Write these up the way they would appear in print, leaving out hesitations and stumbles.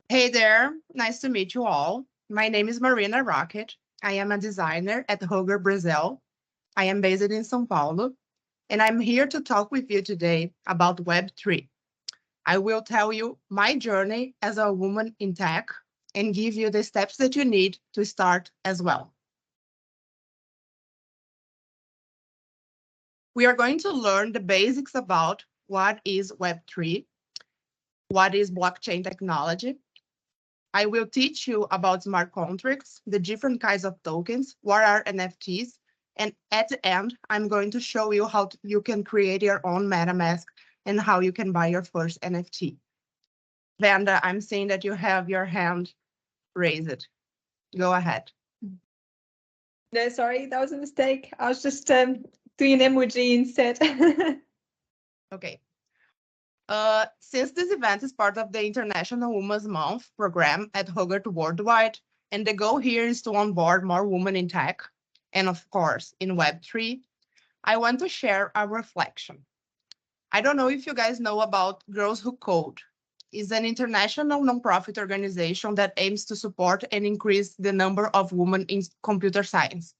Hey there, nice to meet you all. My name is Marina Rockett. I am a designer at Hogarth, Brazil. I am based in São Paulo, and I'm here to talk with you today about web3. I will tell you my journey as a woman in tech and give you the steps that you need to start as well. We are going to learn the basics about what is web3, what is blockchain technology. I will teach you about smart contracts, the different kinds of tokens, what are NFTs, and at the end, I'm going to show you how you can create your own MetaMask and how you can buy your first NFT. Vanda, I'm seeing that you have your hand raised. Go ahead. No, sorry, that was a mistake. I was just doing an emoji instead. Okay. Since this event is part of the International Women's Month program at Hogarth Worldwide, and the goal here is to onboard more women in tech, and of course, in Web3, I want to share a reflection. I don't know if you guys know about Girls Who Code. It's an international nonprofit organization that aims to support and increase the number of women in computer science.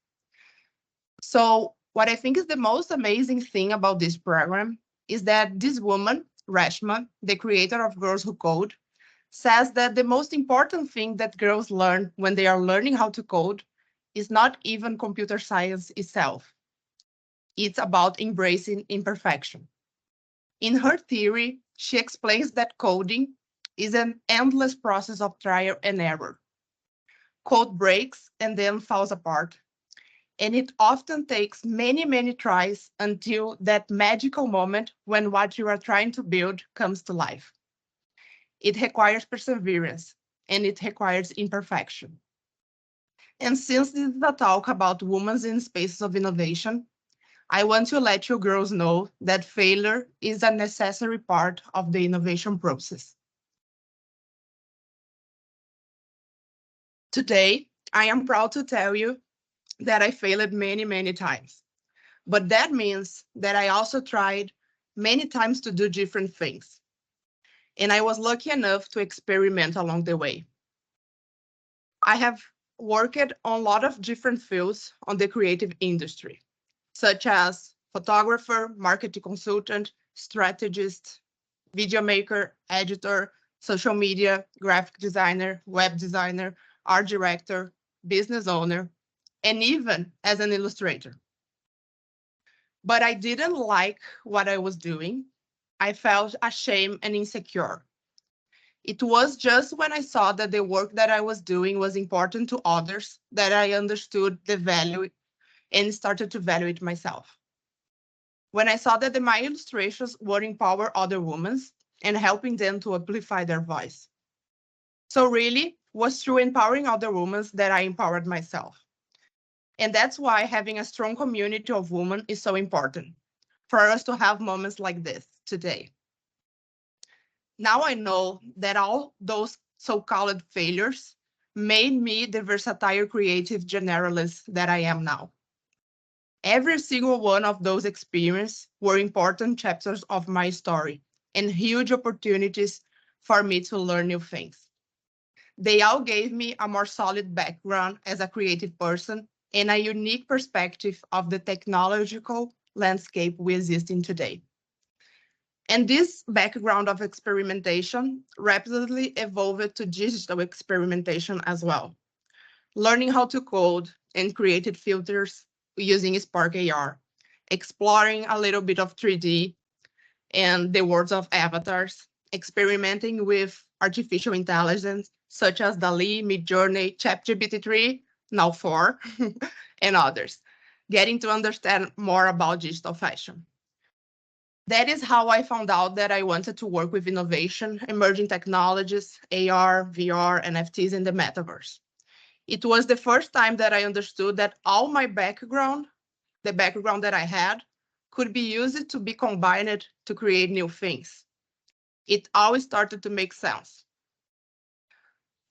So what I think is the most amazing thing about this program is that this woman, Reshma, the creator of Girls Who Code, says that the most important thing that girls learn when they are learning how to code is not even computer science itself. It's about embracing imperfection. In her theory, she explains that coding is an endless process of trial and error. Code breaks and then falls apart, and it often takes many, many tries until that magical moment when what you are trying to build comes to life. It requires perseverance, and it requires imperfection. And since this is a talk about women in spaces of innovation, I want to let you girls know that failure is a necessary part of the innovation process. Today, I am proud to tell you that I failed many, many times. But that means that I also tried many times to do different things. And I was lucky enough to experiment along the way. I have worked on a lot of different fields on the creative industry, such as photographer, marketing consultant, strategist, video maker, editor, social media, graphic designer, web designer, art director, business owner, and even as an illustrator. But I didn't like what I was doing. I felt ashamed and insecure. It was just when I saw that the work that I was doing was important to others that I understood the value and started to value it myself. When I saw that my illustrations would empower other women and helping them to amplify their voice. So really was through empowering other women that I empowered myself. And that's why having a strong community of women is so important for us to have moments like this today. Now I know that all those so-called failures made me the versatile creative generalist that I am now. Every single one of those experiences were important chapters of my story and huge opportunities for me to learn new things. They all gave me a more solid background as a creative person and a unique perspective of the technological landscape we exist in today. And this background of experimentation rapidly evolved to digital experimentation as well. Learning how to code and created filters using Spark AR, exploring a little bit of 3D and the worlds of avatars, experimenting with artificial intelligence such as DALL-E, Midjourney, ChatGPT-3, now 4, and others, getting to understand more about digital fashion. That is how I found out that I wanted to work with innovation, emerging technologies, AR, VR, NFTs in the metaverse. It was the first time that I understood that all my background, the background that I had, could be used to be combined to create new things. It always started to make sense.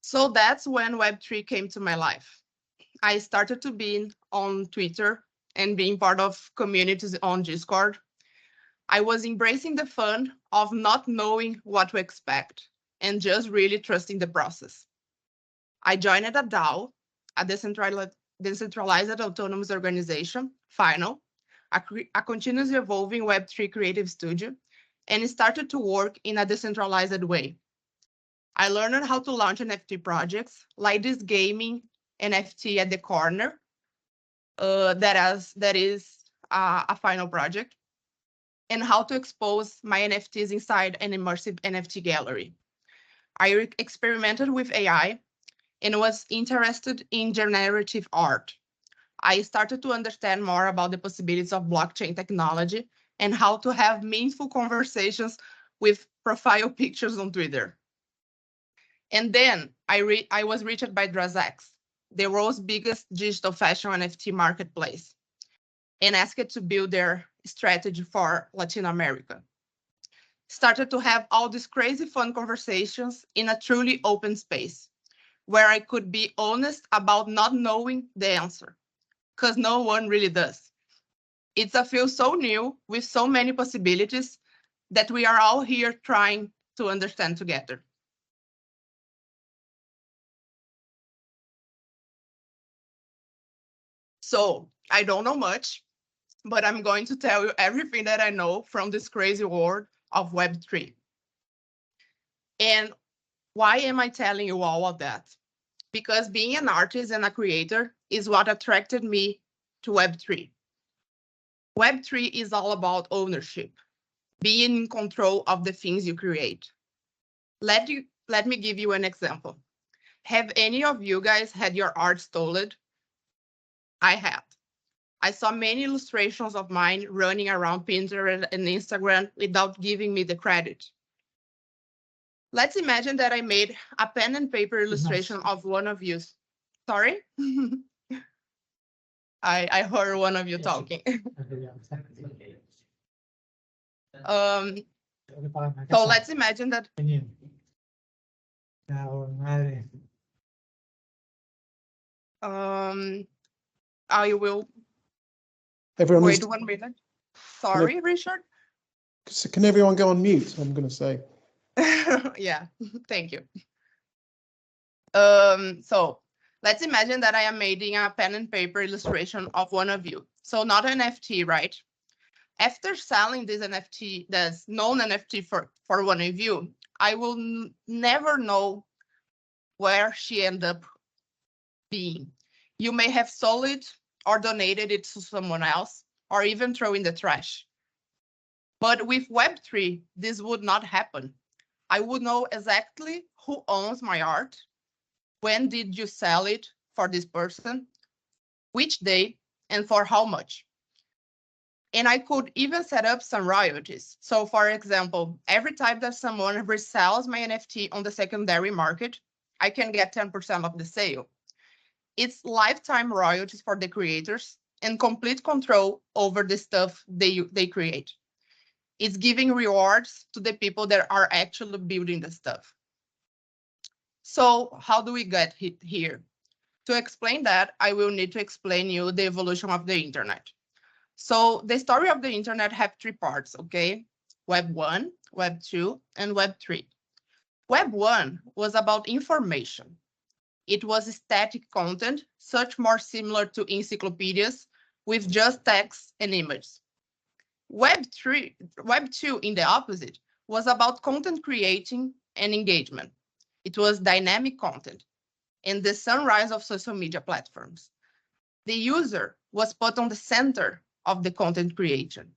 So that's when Web3 came to my life. I started to be on Twitter and being part of communities on Discord. I was embracing the fun of not knowing what to expect. and just really trusting the process. I joined a DAO, a decentralized autonomous organization, Final, a continuously evolving Web3 creative studio, and started to work in a decentralized way. I learned how to launch NFT projects, like this gaming NFT at the corner, that is a Final project, and how to expose my NFTs inside an immersive NFT gallery. I experimented with AI and was interested in generative art. I started to understand more about the possibilities of blockchain technology and how to have meaningful conversations with profile pictures on Twitter. And then I was reached by Drazex, the world's biggest digital fashion NFT marketplace, and asked to build their strategy for Latin America. Started to have all these crazy fun conversations in a truly open space where I could be honest about not knowing the answer, because no one really does. It's a field so new with so many possibilities that we are all here trying to understand together. So I don't know much, but I'm going to tell you everything that I know from this crazy world of Web3. And why am I telling you all of that? Because being an artist and a creator is what attracted me to Web3. Web3 is all about ownership, being in control of the things you create. Let me give you an example. Have any of you guys had your art stolen? I have. I saw many illustrations of mine running around Pinterest and Instagram without giving me the credit. Let's imagine that I made a pen and paper illustration of one of you. Sorry? I heard one of you talking. So let's imagine that. I will Everyone wait needs 1 minute. Sorry, Richard. can everyone go on mute? I'm going to say. Yeah, thank you. So let's imagine that I am making a pen and paper illustration of one of you. So not an NFT, right? After selling this NFT, this known NFT for one of you, I will never know where she ended up being. You may have sold it or donated it to someone else, or even throw in the trash. But with Web3, this would not happen. I would know exactly who owns my art, when did you sell it for this person, which day, and for how much. And I could even set up some royalties. So for example, every time that someone resells my NFT on the secondary market, I can get 10% of the sale. It's lifetime royalties for the creators and complete control over the stuff they create. It's giving rewards to the people that are actually building the stuff. So how do we get here? To explain that, I will need to explain you the evolution of the internet. So the story of the internet have 3 parts, okay? Web 1, Web 2, and Web 3. Web 1 was about information. It was static content, such more similar to encyclopedias with just text and images. Web 2, in the opposite, was about content creating and engagement. It was dynamic content and the sunrise of social media platforms. The user was put on the center of the content creation,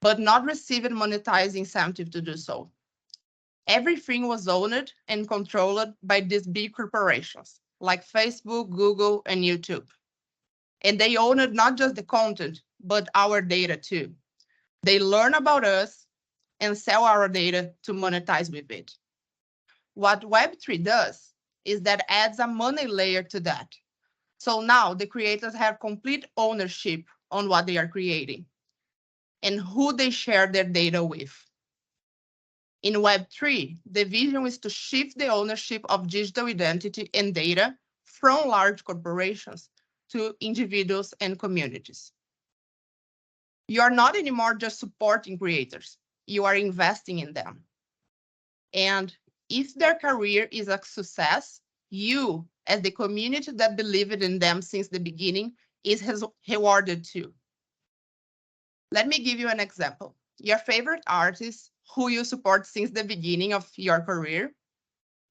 but not receiving monetized incentive to do so. Everything was owned and controlled by these big corporations like Facebook, Google, and YouTube. And they owned not just the content, but our data too. They learn about us and sell our data to monetize with it. What Web3 does is that adds a money layer to that. So now the creators have complete ownership on what they are creating and who they share their data with. In Web3, the vision is to shift the ownership of digital identity and data from large corporations to individuals and communities. You are not anymore just supporting creators, you are investing in them. And if their career is a success, you, as the community that believed in them since the beginning, is rewarded too. Let me give you an example. Your favorite artist, who you support since the beginning of your career,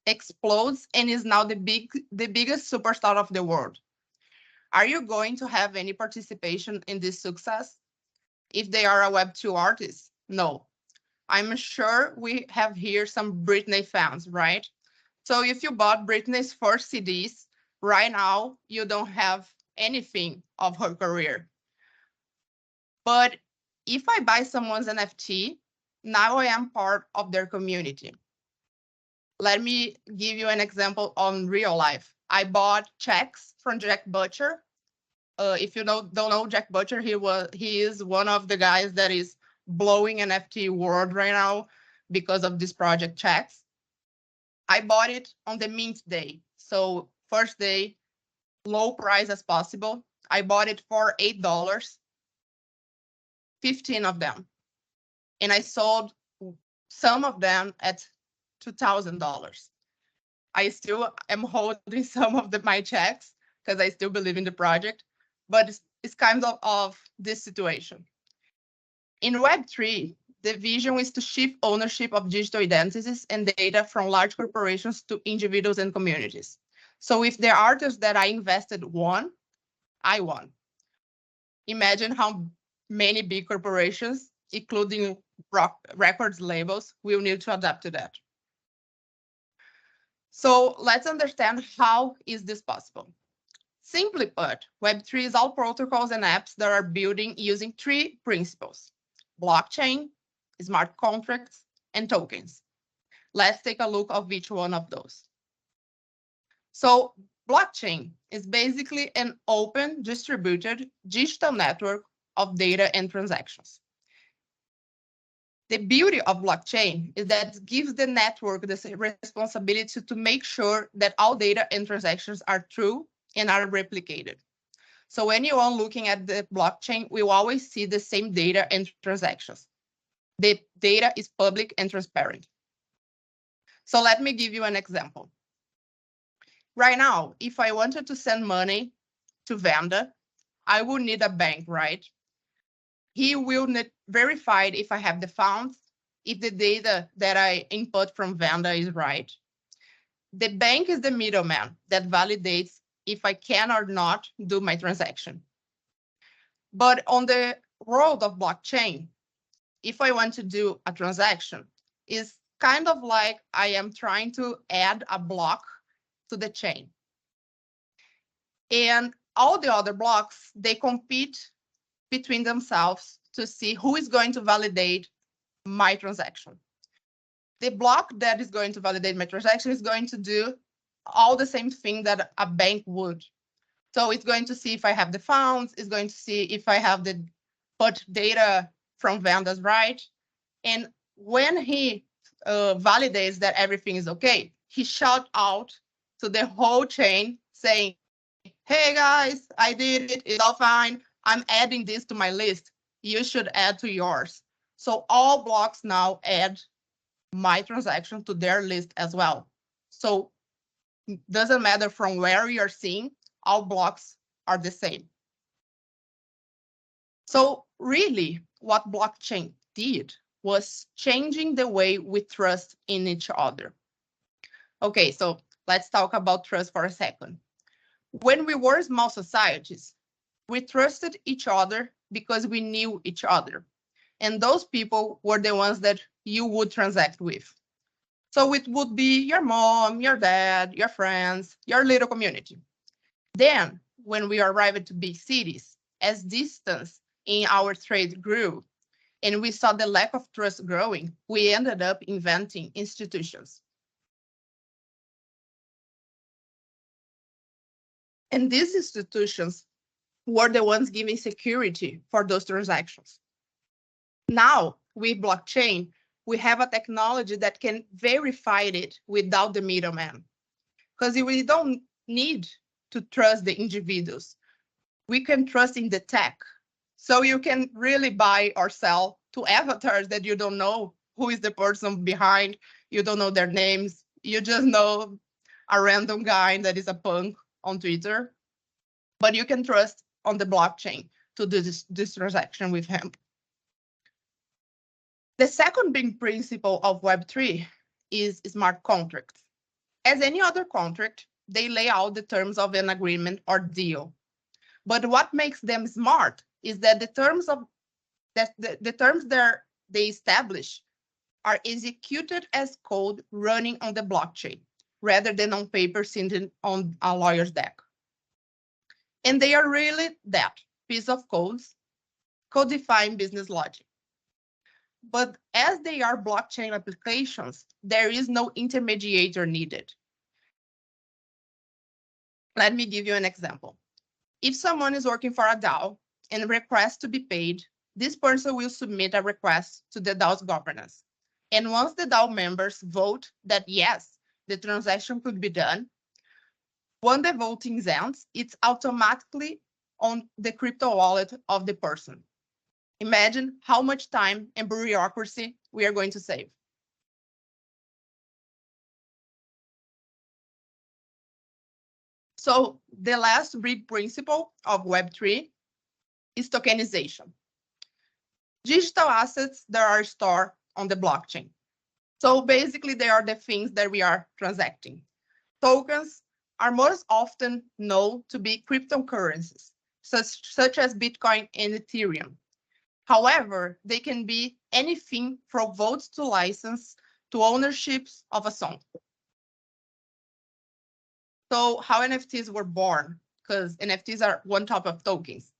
explodes and is now the biggest superstar of the world. Are you going to have any participation in this success? If they are a Web2 artist? No. I'm sure we have here some Britney fans, right? So if you bought Britney's first CDs, right now you don't have anything of her career. But if I buy someone's NFT, now I am part of their community. Let me give you an example on real life. I bought checks from Jack Butcher. If you don't know Jack Butcher, he is one of the guys that is blowing NFT world right now because of this project checks. I bought it on the mint day. So first day, low price as possible. I bought it for $8, 15 of them. And I sold some of them at $2,000. I still am holding some of my checks because I still believe in the project, but it's kind of this situation. In Web3, the vision is to shift ownership of digital identities and data from large corporations to individuals and communities. So if the artists that I invested won, I won. Imagine how many big corporations, including records labels, will need to adapt to that. So let's understand how is this possible. Simply put, Web3 is all protocols and apps that are building using three principles: blockchain, smart contracts, and tokens. Let's take a look of each one of those. So blockchain is basically an open, distributed digital network of data and transactions. The beauty of blockchain is that it gives the network the responsibility to make sure that all data and transactions are true and are replicated. So anyone looking at the blockchain will always see the same data and transactions. The data is public and transparent. So let me give you an example. Right now, if I wanted to send money to Vanda, I would need a bank, right? He will verify if I have the funds, if the data that I input from Vanda is right. The bank is the middleman that validates if I can or not do my transaction. But on the world of blockchain, if I want to do a transaction, it's kind of like I am trying to add a block to the chain. And all the other blocks, they compete between themselves to see who is going to validate my transaction. The block that is going to validate my transaction is going to do all the same thing that a bank would. So it's going to see if I have the funds, it's going to see if I have the put data from Vandas right. And when he validates that everything is okay, he shout out to the whole chain saying, hey guys, I did it, it's all fine. I'm adding this to my list. You should add to yours. So all blocks now add my transaction to their list as well. So it doesn't matter from where you're seeing, all blocks are the same. So really what blockchain did was changing the way we trust in each other. Okay, so let's talk about trust for a second. When we were small societies, we trusted each other because we knew each other. And those people were the ones that you would transact with. So it would be your mom, your dad, your friends, your little community. Then, when we arrived to big cities, as distance in our trade grew, and we saw the lack of trust growing, we ended up inventing institutions. And these institutions were the ones giving security for those transactions. Now, with blockchain, we have a technology that can verify it without the middleman. Because we don't need to trust the individuals. We can trust in the tech. So you can really buy or sell to avatars that you don't know who is the person behind. You don't know their names. you just know a random guy that is a punk on Twitter, but you can trust on the blockchain to do this transaction with him. The second big principle of Web3 is smart contracts. As any other contract, they lay out the terms of an agreement or deal. But what makes them smart is that the terms that they establish are executed as code running on the blockchain, rather than on paper sitting on a lawyer's desk. And they are really that, piece of codes, codifying business logic. But as they are blockchain applications, there is no intermediator needed. Let me give you an example. If someone is working for a DAO and requests to be paid, this person will submit a request to the DAO's governance. And once the DAO members vote that yes, the transaction could be done, when the voting ends, it's automatically on the crypto wallet of the person. Imagine how much time and bureaucracy we are going to save. So the last big principle of Web3 is tokenization. Digital assets that are stored on the blockchain. So basically, they are the things that we are transacting. Tokens are most often known to be cryptocurrencies, such as Bitcoin and Ethereum. However, they can be anything from votes to license to ownerships of a song. So how NFTs were born, because NFTs are one type of tokens.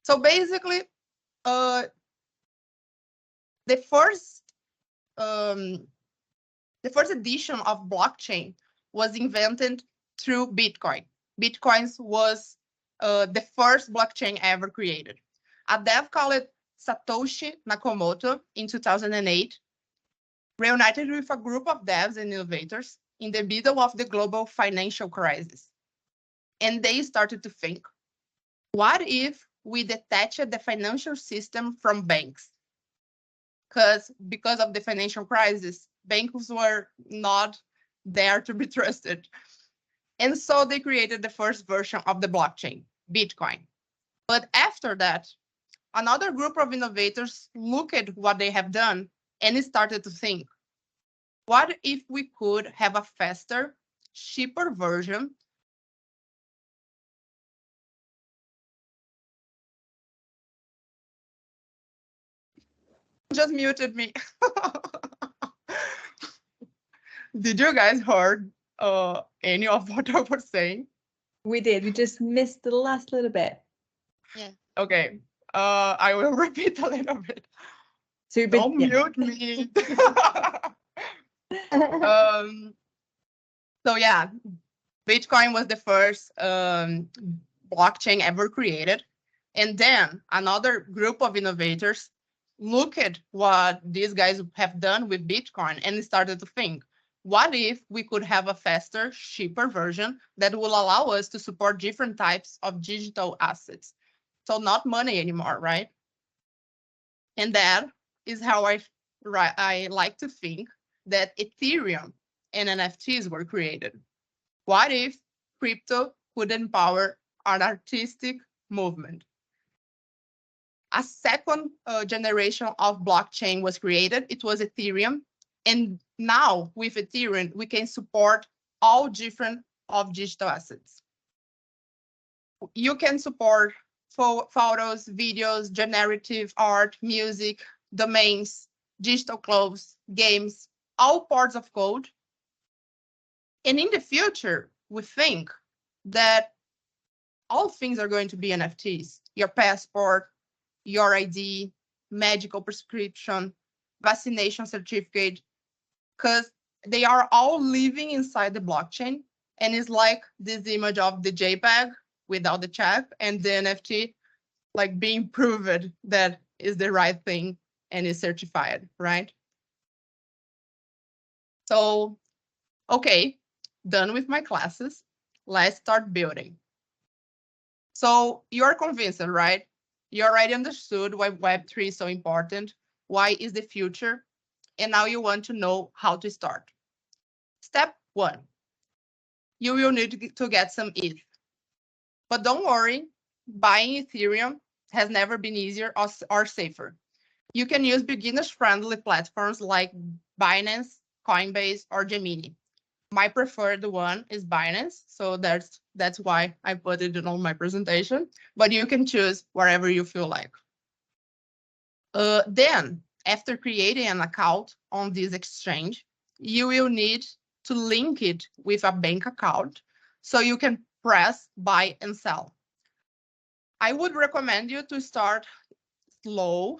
So basically, the first edition of blockchain was invented through Bitcoin. Bitcoin was the first blockchain ever created. A dev called it Satoshi Nakamoto in 2008, reunited with a group of devs and innovators in the middle of the global financial crisis. And they started to think, what if we detached the financial system from banks? Because of the financial crisis, banks were not there to be trusted. And so they created the first version of the blockchain, Bitcoin. But after that, another group of innovators looked at what they have done and started to think, what if we could have a faster, cheaper version? Just muted me. Did you guys heard any of what I was saying? We did. We just missed the last little bit. Yeah. Okay. I will repeat a little bit. So Don't mute me. So yeah, Bitcoin was the first blockchain ever created. And then another group of innovators look at what these guys have done with Bitcoin and started to think, what if we could have a faster, cheaper version that will allow us to support different types of digital assets? So not money anymore, right? And that is how I like to think that Ethereum and NFTs were created. What if crypto could empower an artistic movement? A second generation of blockchain was created. It was Ethereum. And now with Ethereum, we can support all different of digital assets. You can support photos, videos, generative art, music, domains, digital clothes, games, all parts of code. And in the future, we think that all things are going to be NFTs. Your passport, your ID, medical prescription, vaccination certificate, because they are all living inside the blockchain. And it's like this image of the JPEG without the check and the NFT like being proven that is the right thing and is certified, right? So, okay, done with my classes. Let's start building. So you're convinced, right? You already understood why Web3 is so important, why is the future, and now you want to know how to start. Step One, you will need to get some ETH. But don't worry, buying Ethereum has never been easier or safer. You can use beginners-friendly platforms like Binance, Coinbase, or Gemini. My preferred one is Binance, so that's why I put it on my presentation, but you can choose wherever you feel like. Then, after creating an account on this exchange, you will need to link it with a bank account so you can press buy and sell. I would recommend you to start slow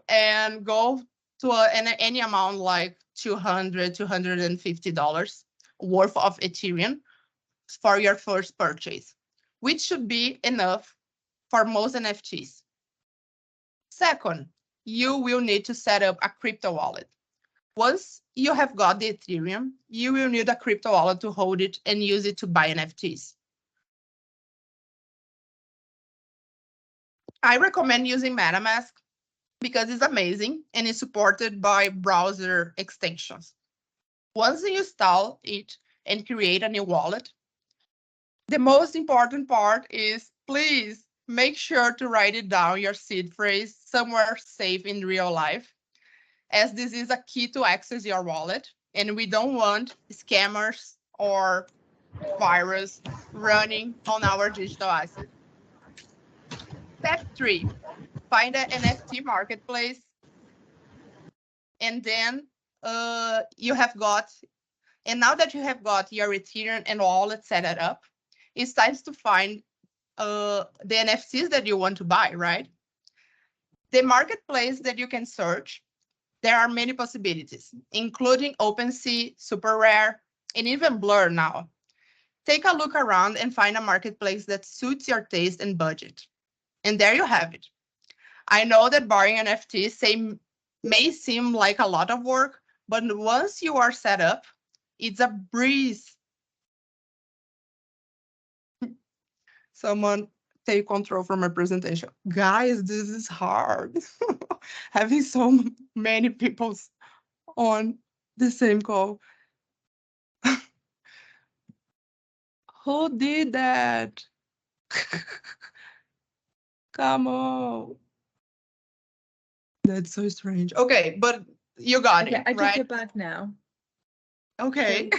and go to any amount like $200, $250 worth of Ethereum for your first purchase, which should be enough for most NFTs. Second, you will need to set up a crypto wallet. Once you have got the Ethereum, you will need a crypto wallet to hold it and use it to buy NFTs. I recommend using MetaMask because it's amazing and is supported by browser extensions. Once you install it and create a new wallet, the most important part is please make sure to write it down your seed phrase somewhere safe in real life, as this is a key to access your wallet, and we don't want scammers or virus running on our digital asset. Step 3, find an NFT marketplace, and then you have got, and now that you have got your Ethereum and wallet set it up, it's time to find the NFTs that you want to buy, right? The marketplace that you can search, there are many possibilities, including OpenSea, Super Rare, and even Blur now. Take a look around and find a marketplace that suits your taste and budget. And there you have it. I know that buying NFTs may seem like a lot of work, but once you are set up, it's a breeze. Someone take control from my presentation. Guys, this is hard. Having so many people on the same call. Who did that? Come on. That's so strange. Okay, but you got Okay, it, I right? took it back now. Okay.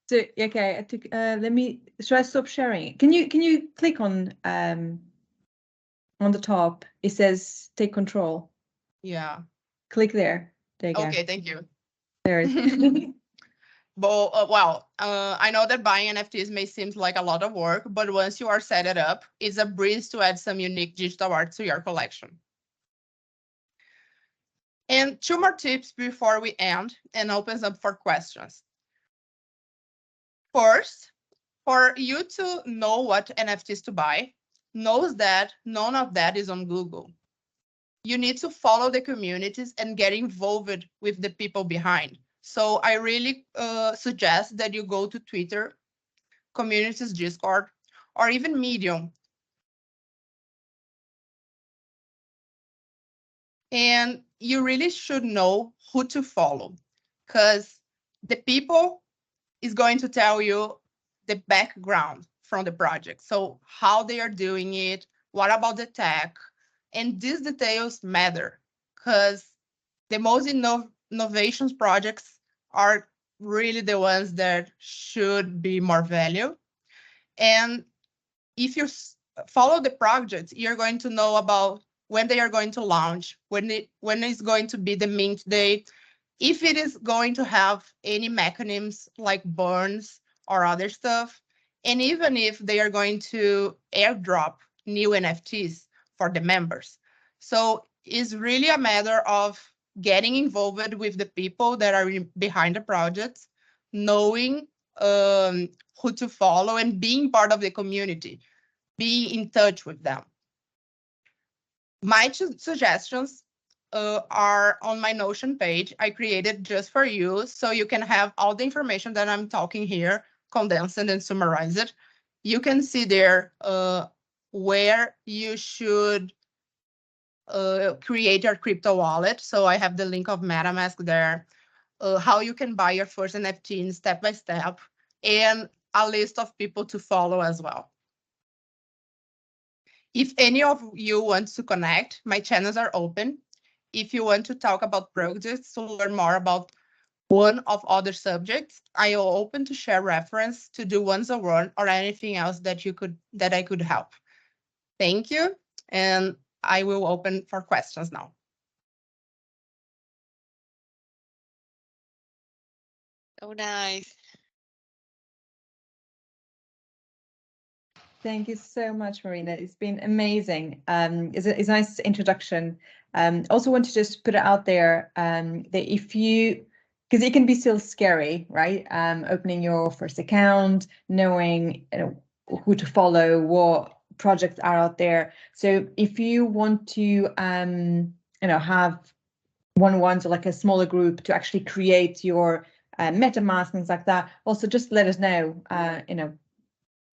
So okay, I took. Let me. Should I stop sharing? Can you click on the top? It says take control. Yeah. Click there. There you go. Okay, thank you. There it is. But I know that buying NFTs may seem like a lot of work, but once you are set it up, it's a breeze to add some unique digital art to your collection. And 2 more tips before we end and opens up for questions. First, for you to know what NFTs to buy, knows that none of that is on Google. You need to follow the communities and get involved with the people behind. So I really suggest that you go to Twitter, communities Discord, or even Medium. And you really should know who to follow, because the people is going to tell you the background from the project. So how they are doing it, what about the tech, and these details matter because the most innovations projects are really the ones that should be more value. And if you follow the projects, you're going to know about when they are going to launch, when it's going to be the mint day, if it is going to have any mechanisms like burns or other stuff, and even if they are going to airdrop new NFTs for the members. So it's really a matter of getting involved with the people that are behind the projects, knowing who to follow and being part of the community, being in touch with them. My suggestions are on my Notion page. I created just for you, so you can have all the information that I'm talking here, condensed and summarized. You can see there where you should create your crypto wallet. So I have the link of MetaMask there, how you can buy your first NFT in step by step, and a list of people to follow as well. If any of you want to connect, my channels are open. If you want to talk about projects to learn more about one of other subjects, I am open to share reference to do one-on-one or anything else that I could help. Thank you, and I will open for questions now. So nice. Thank you so much, Marina. It's been amazing. It's a nice introduction. Also want to just put it out there that if you, because it can be still scary, right? Opening your first account, knowing who to follow, what projects are out there. So if you want to, have one-on-ones or like a smaller group to actually create your MetaMask, things like that, also just let us know,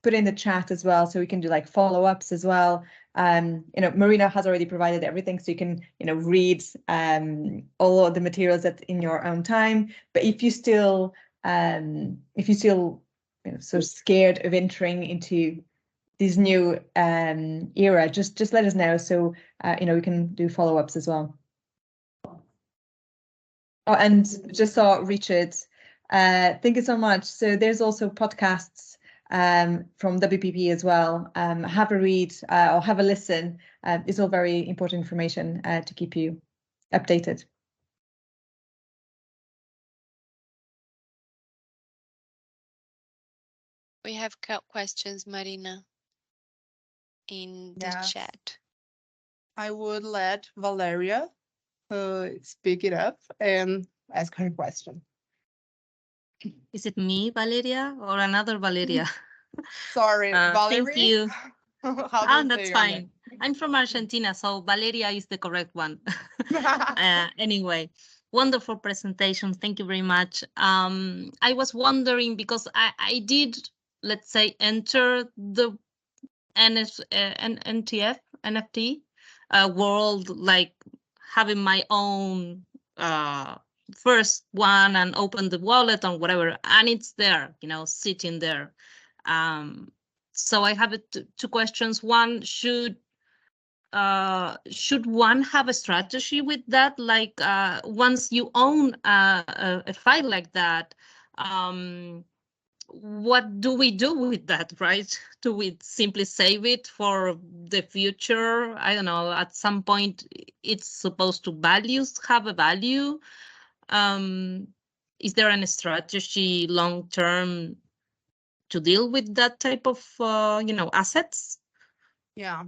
put in the chat as well, so we can do like follow-ups as well. Marina has already provided everything, so you can, read all of the materials that in your own time. But if you still, so scared of entering into this new era, just let us know, so we can do follow-ups as well. Oh, and just saw Richard. Thank you so much. So there's also podcasts from WPP as well. Have a read or have a listen. It's all very important information to keep you updated. We have questions, Marina, in the chat. I would let Valeria speak it up and ask her question. Is it me, Valeria, or another Valeria? Sorry, Valerie. Thank you. How do you That's say fine. I'm from Argentina, so Valeria is the correct one. Anyway, wonderful presentation. Thank you very much. I was wondering, because I did, let's say, enter the NFT world, like having my own first one and open the wallet and whatever, and it's there, sitting there. So I have two questions. One, should one have a strategy with that? Like once you own a file like that, what do we do with that, right? Do we simply save it for the future? I don't know, at some point it's supposed to have a value. Is there any strategy long term to deal with that type of assets? Yeah.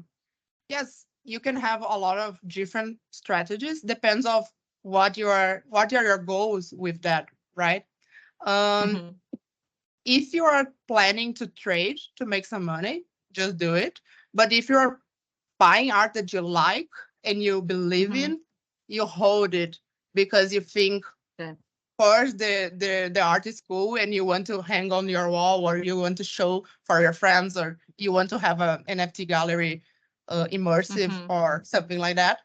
Yes, you can have a lot of different strategies. Depends of what are your goals with that, right? If you are planning to trade to make some money, just do it. But if you're buying art that you like and you believe in, you hold it because you think first the art is cool and you want to hang on your wall, or you want to show for your friends, or you want to have an NFT gallery immersive or something like that,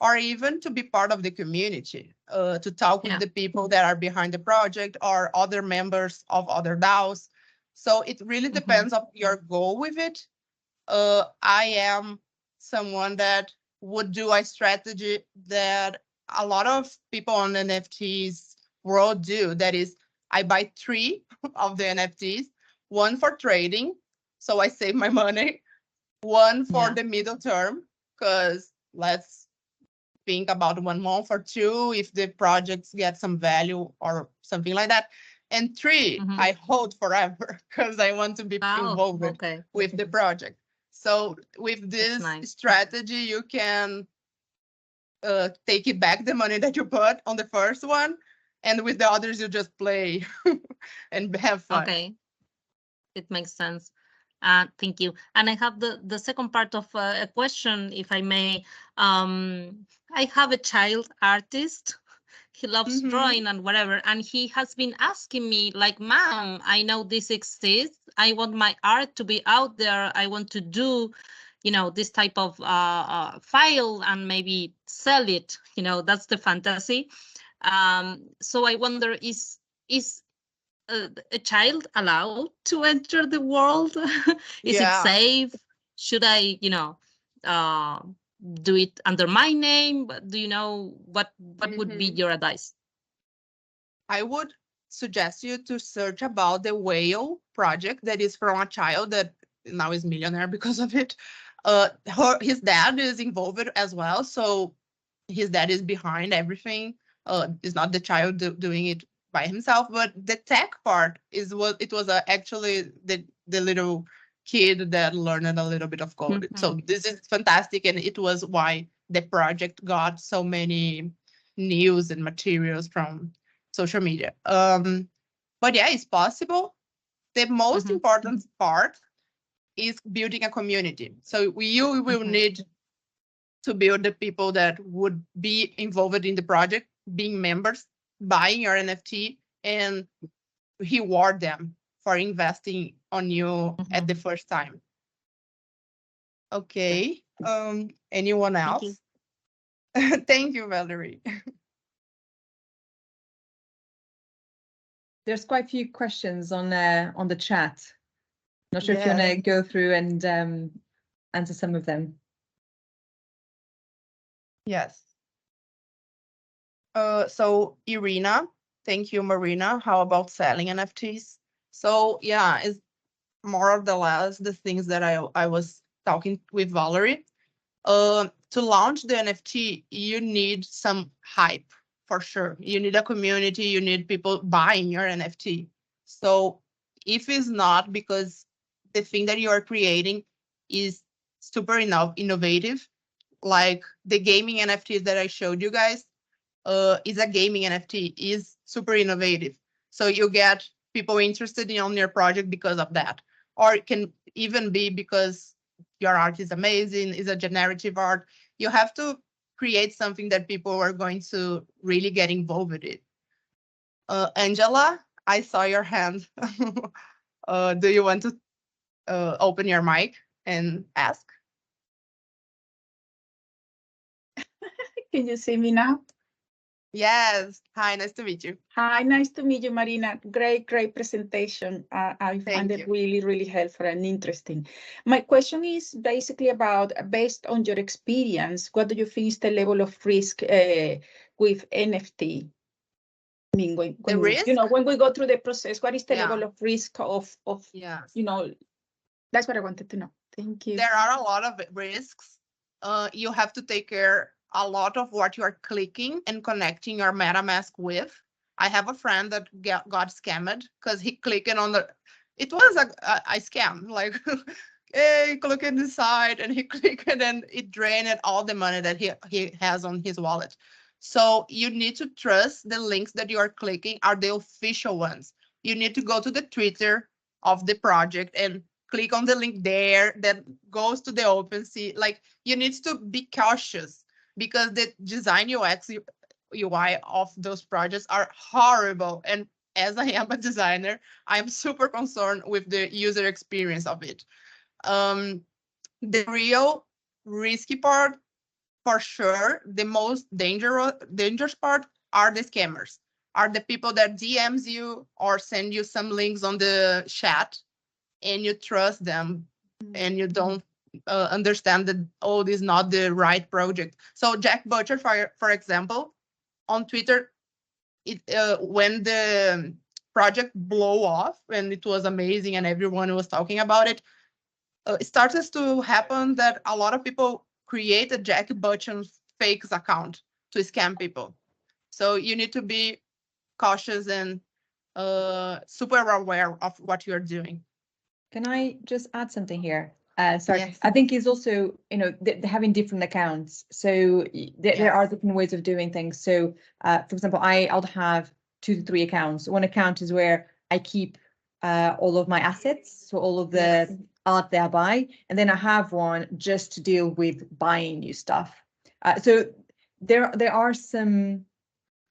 or even to be part of the community, to talk with the people that are behind the project or other members of other DAOs. So it really depends on your goal with it. I am someone that would do a strategy that a lot of people on NFTs world do. That is, I buy 3 of the NFTs, one for trading, so I save my money, one for the middle term, because let's think about 1 month or 2 if the projects get some value or something like that. And 3, I hold forever because I want to be involved with the project. So with this strategy, you can take it back, the money that you put on the first one, and with the others, you just play and have fun. Okay, it makes sense. Thank you. And I have the second part of a question, if I may. I have a child artist. He loves drawing and whatever, and he has been asking me, like, Mom, I know this exists. I want my art to be out there. I want to do, this type of file and maybe sell it. That's the fantasy. So I wonder, is a child allowed to enter the world? Is it Yeah. safe? Should I, do it under my name? Do you know what would be your advice? I would suggest you to search about the whale project that is from a child that now is millionaire because of it. His dad is involved as well, so his dad is behind everything. It's not the child doing it by himself, but the tech part is what it was actually the little kid that learned a little bit of code. So this is fantastic, and it was why the project got so many news and materials from social media. But yeah, it's possible. The most important part is building a community. So you will need to build the people that would be involved in the project, being members, buying your NFT, and reward them for investing on you at the first time. Okay. Anyone else? Thank you, Valerie. There's quite a few questions on the chat. Not sure if you want to go through and answer some of them. Yes. So Irina, thank you, Marina. How about selling NFTs? So yeah, it's more or less the things that I was talking with Valerie. To launch the NFT, you need some hype for sure. You need a community, you need people buying your NFT. So if it's not because the thing that you are creating is super innovative, like the gaming NFTs that I showed you guys, is a gaming NFT, is super innovative. So you get people interested on your project because of that. Or it can even be because your art is amazing, is a generative art. You have to create something that people are going to really get involved with it. Angela, I saw your hand. Do you want to open your mic and ask? Can you see me now? Yes. Hi, nice to meet you. Hi, nice to meet you, Marina. Great presentation. I find it really, really helpful and interesting. My question is basically about, based on your experience, what do you think is the level of risk with NFT? I mean, when risk? when we go through the process, what is the level of risk of yes. That's what I wanted to know. Thank you. There are a lot of risks. You have to take care a lot of what you are clicking and connecting your MetaMask with. I have a friend that got scammed because he clicked on it was a scam, like, hey, click in the site, and he clicked and it drained all the money that he has on his wallet. So you need to trust the links that you are clicking are the official ones. You need to go to the Twitter of the project and click on the link there that goes to the OpenSea. Like, you need to be cautious because the design UX UI of those projects are horrible. And as I am a designer, I'm super concerned with the user experience of it. The real risky part, for sure, the most dangerous part are the scammers, are the people that DMs you or send you some links on the chat and you trust them and you don't understand that, oh, this is not the right project. So Jack Butcher, for example, on Twitter, when the project blew off and it was amazing and everyone was talking about it, it started to happen that a lot of people created Jack Butcher's fake account to scam people. So you need to be cautious and super aware of what you're doing. Can I just add something here? Sorry, Yes. I think it's also, they're having different accounts. So there are different ways of doing things. So, for example, I'll have 2 to 3 accounts. One account is where I keep all of my assets, so all of the art that I buy, and then I have one just to deal with buying new stuff. So there are some.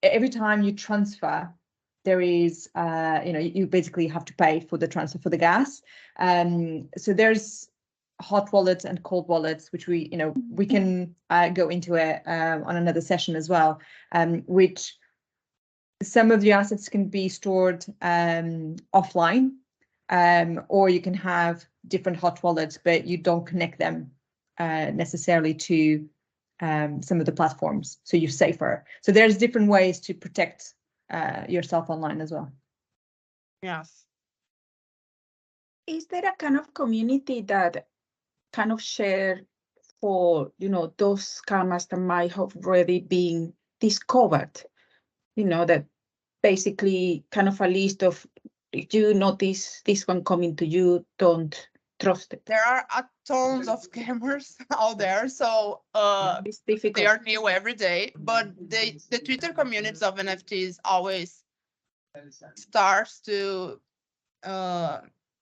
Every time you transfer, there is, you basically have to pay for the transfer for the gas. So there's hot wallets and cold wallets, which we can go into it on another session as well, which some of the assets can be stored offline, or you can have different hot wallets, but you don't connect them necessarily to some of the platforms, so you're safer. So there's different ways to protect yourself online as well. Yes. Is there a kind of community that kind of share for, those scammers that might have already been discovered? That basically kind of a list of, if you notice this one coming to you, don't trust it. There are tons of scammers out there, so It's difficult. they are new every day. But the Twitter communities of NFTs always starts to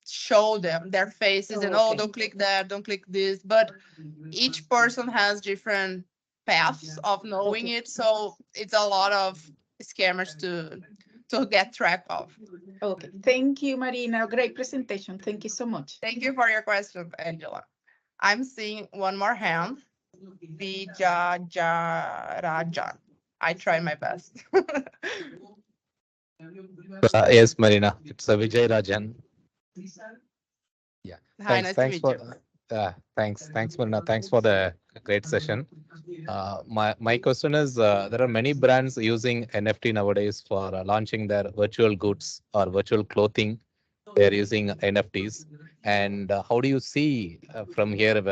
show them their faces and Okay. don't click that, don't click this. But each person has different paths of knowing it, so it's a lot of scammers to get track of. Okay, thank you, Marina. Great presentation. Thank you so much. Thank you for your question, Angela. I'm seeing one more hand. Vijayarajan. I try my best. Yes, Marina, it's Vijay Rajan. Yeah, Hi, thanks. nice to Thanks meet for you. thanks, Marina. Thanks for the great session. My question is, there are many brands using NFT nowadays for launching their virtual goods or virtual clothing. They're using NFTs, and how do you see from here in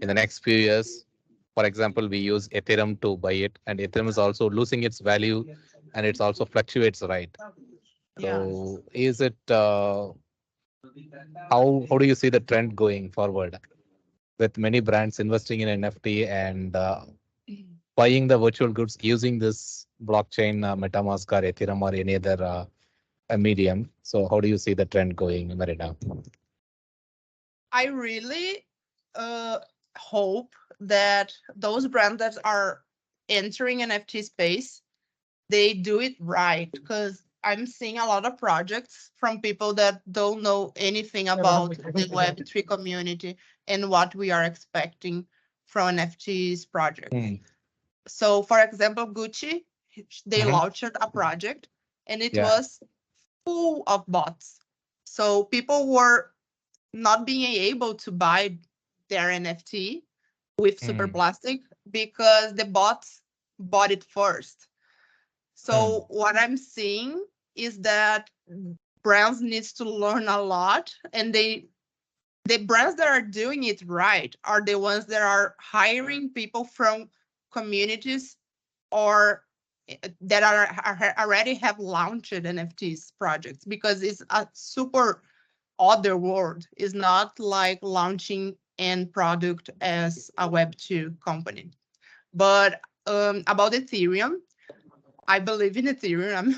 the next few years? For example, we use Ethereum to buy it, and Ethereum is also losing its value, and it's also fluctuates, right? So, is it how do you see the trend going forward with many brands investing in NFT and buying the virtual goods using this blockchain, MetaMask or Ethereum or any other medium? So how do you see the trend going, Marina? I really hope that those brands that are entering NFT space, they do it right, because I'm seeing a lot of projects from people that don't know anything about the Web3 community and what we are expecting from NFTs projects. So, for example, Gucci, they launched a project and it was full of bots. So people were not being able to buy their NFT with Super Plastic because the bots bought it first. So what I'm seeing is that brands needs to learn a lot, and the brands that are doing it right are the ones that are hiring people from communities or that are already have launched NFTs projects, because it's a super other world. It's not like launching end product as a Web2 company. But about Ethereum, I believe in Ethereum.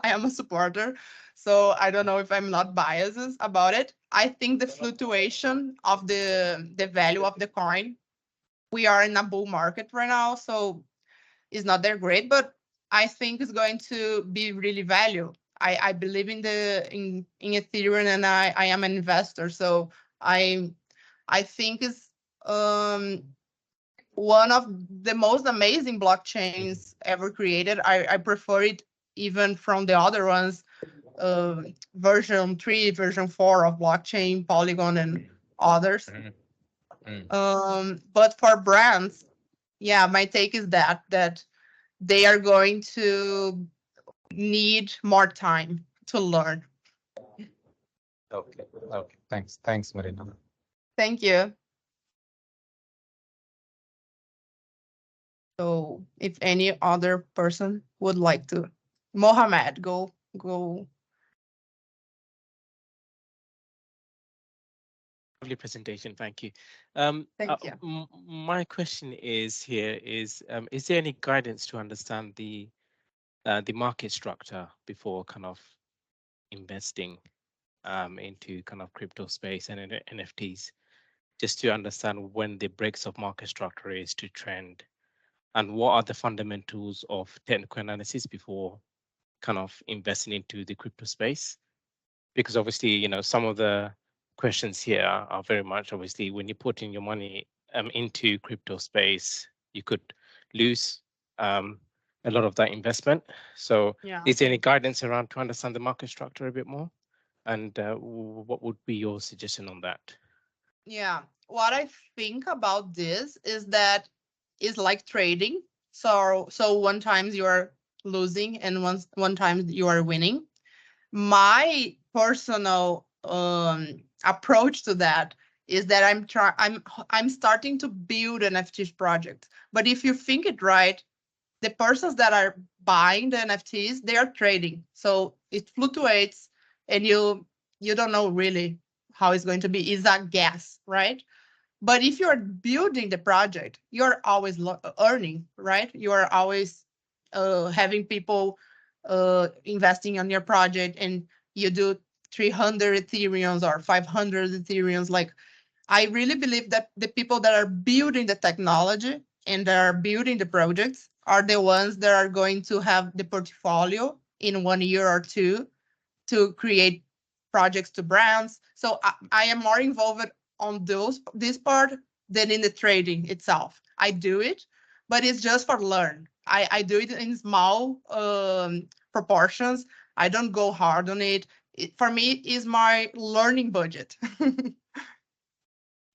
I am a supporter, so I don't know if I'm not biased about it. I think the fluctuation of the value of the coin, we are in a bull market right now, so it's not that great, but I think it's going to be really value. I believe in Ethereum, and I am an investor, so I think it's one of the most amazing blockchains ever created. I prefer it even from the other ones, version 3, version 4 of blockchain, Polygon, and others. But for brands, yeah, my take is that they are going to need more time to learn. Okay. Thanks, Marina. Thank you. So if any other person would like to, Mohammed, go. Lovely presentation, thank you. Thank you. My question is there any guidance to understand the market structure before kind of investing into kind of crypto space and NFTs, just to understand when the breaks of market structure is to trend, and what are the fundamentals of technical analysis before kind of investing into the crypto space? Because obviously, some of the questions here are very much, obviously, when you put in your money into crypto space, you could lose a lot of that investment. So Yeah. is there any guidance around to understand the market structure a bit more? And what would be your suggestion on that? Yeah, what I think about this is that it's like trading. So one time you are losing and one time you are winning. My personal approach to that is that I'm starting to build an NFT project. But if you think it right, the persons that are buying the NFTs, they are trading. So it fluctuates and you don't know really how it's going to be. It's a guess, right? But if you're building the project, you're always earning, right? You are always having people investing on your project, and you do 300 Ethereums or 500 Ethereums. Like, I really believe that the people that are building the technology and that are building the projects are the ones that are going to have the portfolio in 1 year or two to create projects to brands. So I am more involved on this part than in the trading itself. I do it, but it's just for learn. I do it in small proportions. I don't go hard on it. For me, is my learning budget.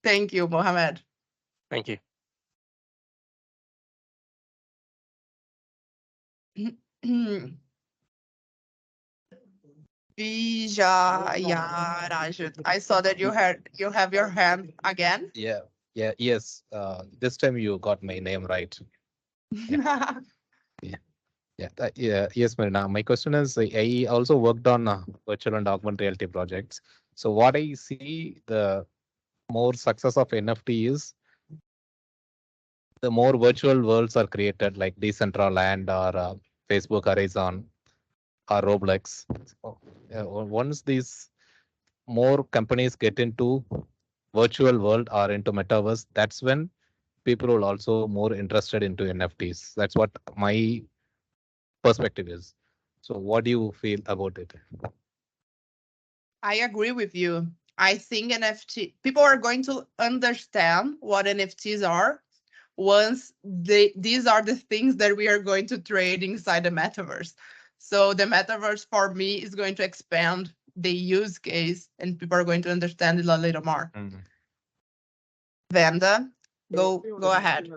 Thank you, Mohamed. Thank you. Rajat, I saw that you have your hand again. Yeah, yes. This time you got my name right. Yes, Marina. My question is, I also worked on virtual and augmented reality projects. So what I see, the more success of NFT is the more virtual worlds are created, like Decentraland or Facebook Horizon or Roblox. So, once these more companies get into virtual world or into metaverse, that's when people will also more interested into NFTs. That's what my perspective is. So what do you feel about it? I agree with you. I think people are going to understand what NFTs are once these are the things that we are going to trade inside the metaverse. So the metaverse for me is going to expand the use case and people are going to understand it a little more. Vanda, go ahead.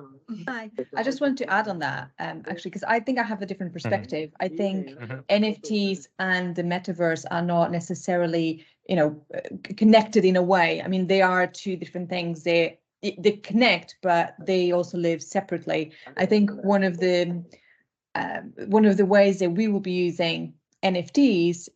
Hi, I just want to add on that, actually, because I think I have a different perspective. I think NFTs and the metaverse are not necessarily, connected in a way. I mean, they are two different things. They connect, but they also live separately. I think one of the ways that we will be using NFTs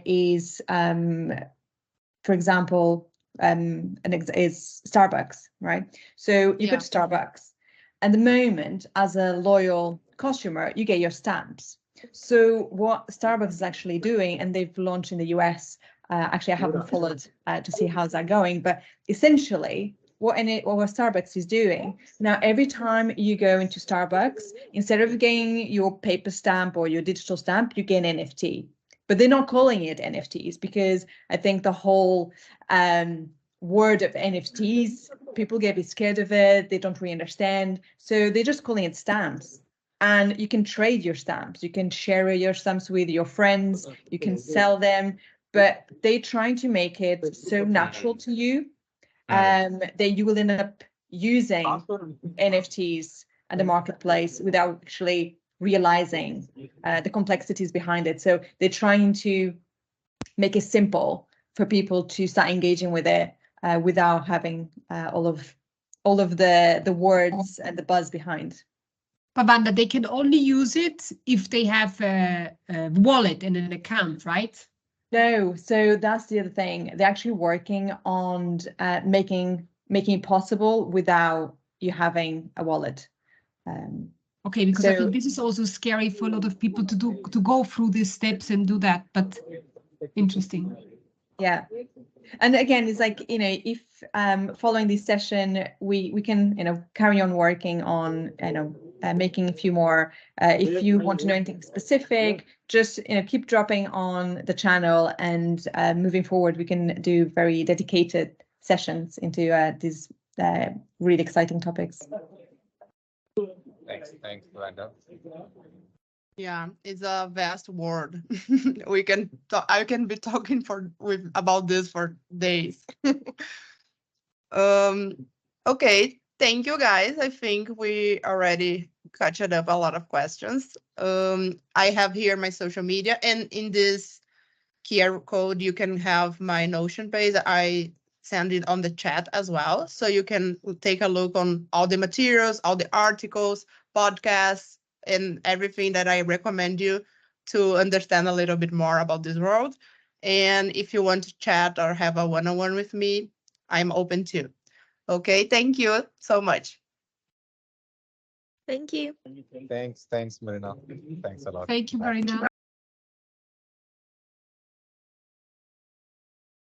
is, for example, is Starbucks, right? So you go to Starbucks. At the moment, as a loyal customer, you get your stamps. So what Starbucks is actually doing, and they've launched in the US, actually I haven't followed to see how's that going, but essentially what Starbucks is doing, now every time you go into Starbucks, instead of getting your paper stamp or your digital stamp, you get an NFT. But they're not calling it NFTs because I think the whole word of NFTs, people get a bit scared of it. They don't really understand. So they're just calling it stamps. And you can trade your stamps. You can share your stamps with your friends. You can sell them. But they're trying to make it so natural to you that you will end up using NFTs at the marketplace without actually realizing the complexities behind it. So they're trying to make it simple for people to start engaging with it without having all of the words and the buzz behind. Pabanda, they can only use it if they have a wallet and an account, right? No, so that's the other thing. They're actually working on making it possible without you having a wallet. Okay, because I think this is also scary for a lot of people to go through these steps and do that, but interesting. Yeah. And again, it's like, if following this session, we can, carry on working on, making a few more. If you want to know anything specific, just, keep dropping on the channel, and moving forward, we can do very dedicated sessions into these really exciting topics. Thanks, Vanda. Yeah, it's a vast world. We can talk, I can be talking about this for days. Okay, thank you guys. I think we already catched up a lot of questions. I have here my social media, and in this QR code, you can have my Notion page. I send it on the chat as well. So you can take a look on all the materials, all the articles, podcasts, and everything that I recommend you to understand a little bit more about this world. And if you want to chat or have a one-on-one with me, I'm open too. Okay, thank you so much. Thank you. Thanks, Marina. Thanks a lot. Thank you, Bye. Marina.